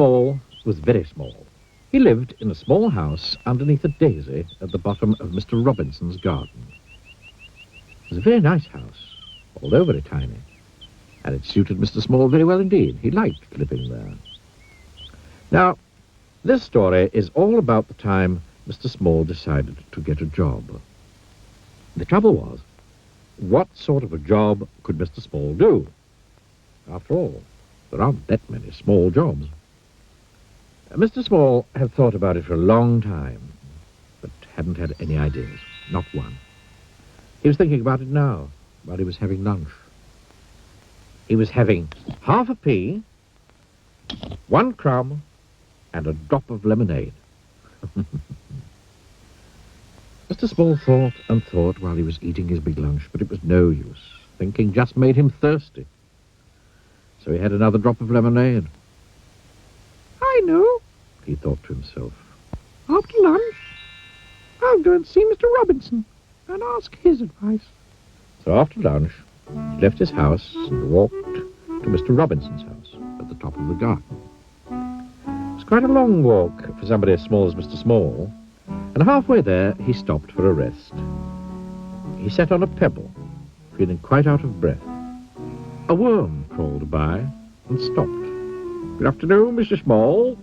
Small was very small. He lived in a small house underneath a daisy at the bottom of Mr. Robinson's garden. It was a very nice house, although very tiny, and it suited Mr. Small very well indeed. He liked living there. Now, this story is all about the time Mr. Small decided to get a job. The trouble was, what sort of a job could Mr. Small do? After all, there aren't that many small jobs. Mr. Small had thought about it for a long time, but hadn't had any ideas, not one. He was thinking about it now, while he was having lunch. He was having half a pea, 1 crumb, and a drop of lemonade. Mr. Small thought and thought while he was eating his big lunch, but it was no use. Thinking just made him thirsty. So he had another drop of lemonade. I know, he thought to himself. After lunch, I'll go and see Mr. Robinson and ask his advice. So after lunch, he left his house and walked to Mr. Robinson's house at the top of the garden. It was quite a long walk for somebody as small as Mr. Small, and halfway there he stopped for a rest. He sat on a pebble, feeling quite out of breath. A worm crawled by and stopped. "Good afternoon, Mr. Small,"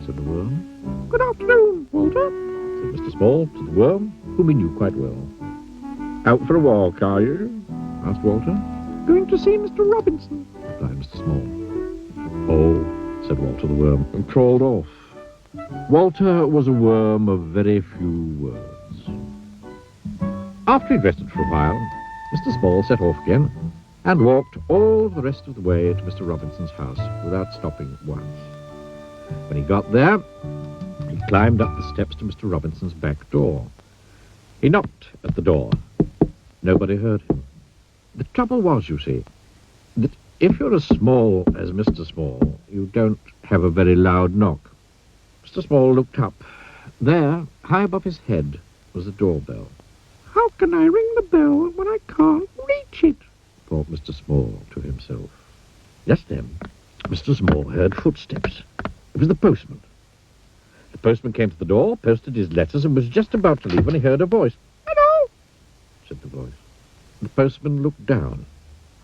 said the worm. "Good afternoon, Walter," said Mr. Small to the worm, whom he knew quite well. "Out for a walk, are you?" asked Walter. "Going to see Mr. Robinson," replied Mr. Small. "Oh," said Walter the worm, and crawled off. Walter was a worm of very few words. After he'd rested for a while, Mr. Small set off again and walked all the rest of the way to Mr. Robinson's house without stopping once. When he got there, he climbed up the steps to Mr. Robinson's back door. He knocked at the door. Nobody heard him. The trouble was, you see, that if you're as small as Mr. Small, you don't have a very loud knock. Mr. Small looked up. There, high above his head, was a doorbell. "How can I ring the bell when I can't reach it?" thought Mr. Small to himself. Just then, Mr. Small heard footsteps. It was the postman. The postman came to the door, posted his letters, and was just about to leave when he heard a voice. "Hello," said the voice. The postman looked down.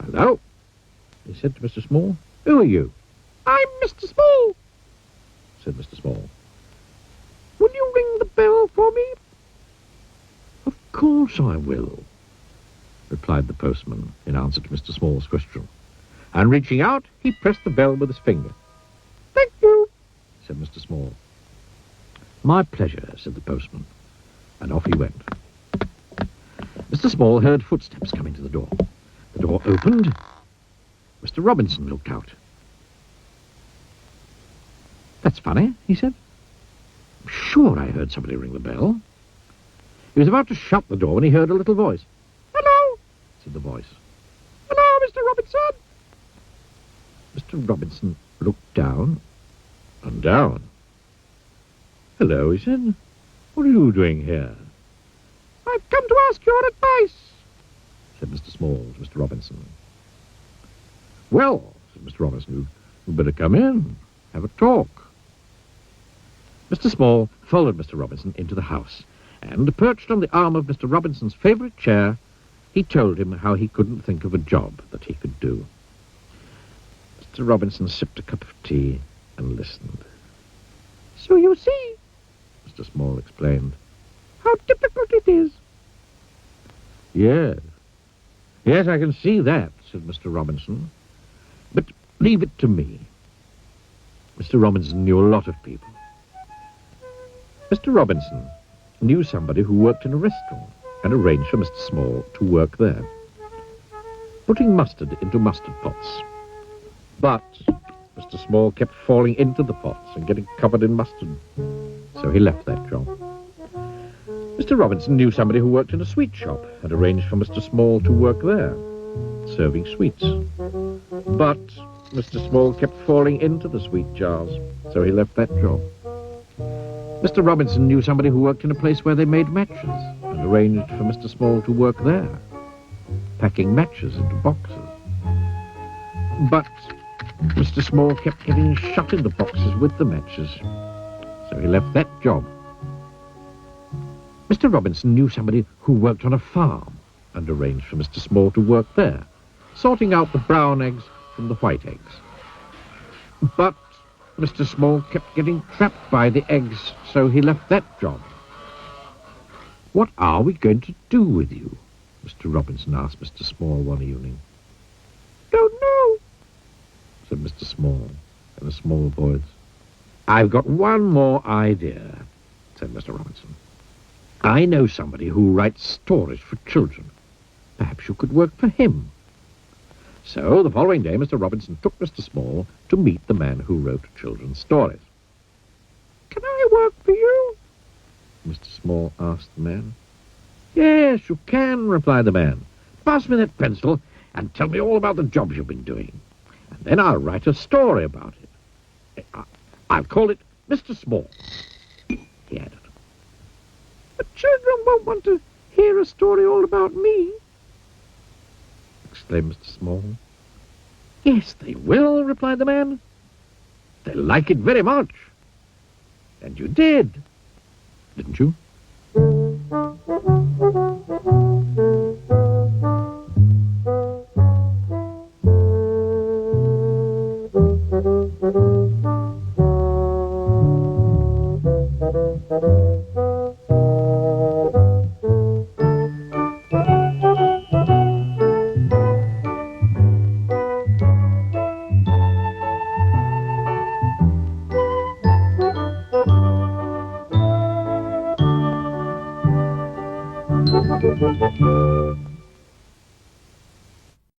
"Hello," he said to Mr. Small. "Who are you?" "I'm Mr. Small," said Mr. Small. "Will you ring the bell for me?" "Of course I will," replied the postman in answer to Mr. Small's question. And reaching out, he pressed the bell with his finger. "Thank you," said Mr. Small. "My pleasure," said the postman, and off he went. Mr. Small heard footsteps coming to the door. The door opened. Mr. Robinson looked out. "That's funny," he said. "I'm sure I heard somebody ring the bell." He was about to shut the door when he heard a little voice. "Hello," said the voice. "Hello, Mr. Robinson." Mr. Robinson looked down and down. "Hello," he said. "What are you doing here?" "I've come to ask your advice," said Mr. Small to Mr. Robinson. "Well," said Mr. Robinson, "you'd better come in, have a talk." Mr. Small followed Mr. Robinson into the house, and, perched on the arm of Mr. Robinson's favourite chair, he told him how he couldn't think of a job that he could do. Mr. Robinson sipped a cup of tea and listened. "So you see," Mr. Small explained, "how difficult it is." Yes, I can see that," said Mr. Robinson. "But leave it to me." Mr. Robinson knew a lot of people. Mr. Robinson knew somebody who worked in a restaurant and arranged for Mr. Small to work there, putting mustard into mustard pots. But Mr. Small kept falling into the pots and getting covered in mustard, so he left that job. Mr. Robinson knew somebody who worked in a sweet shop and arranged for Mr. Small to work there, serving sweets. But Mr. Small kept falling into the sweet jars, so he left that job. Mr. Robinson knew somebody who worked in a place where they made matches and arranged for Mr. Small to work there, packing matches into boxes. But Mr. Small kept getting shut in the boxes with the matches, so he left that job. Mr. Robinson knew somebody who worked on a farm and arranged for Mr. Small to work there, sorting out the brown eggs from the white eggs. But Mr. Small kept getting trapped by the eggs, so he left that job. "What are we going to do with you?" Mr. Robinson asked Mr. Small one evening. "Don't know," said Mr. Small in a small voice. "I've got one more idea," said Mr. Robinson. "I know somebody who writes stories for children. Perhaps you could work for him." So the following day, Mr. Robinson took Mr. Small to meet the man who wrote children's stories. "Can I work for you?" Mr. Small asked the man. "Yes, you can," replied the man. "Pass me that pencil and tell me all about the jobs you've been doing. And then I'll write a story about it. I'll call it Mr. Small," he added. "But children won't want to hear a story all about me," exclaimed Mr. Small. "Yes, they will," replied the man. "They'll like it very much. And you did, didn't you?"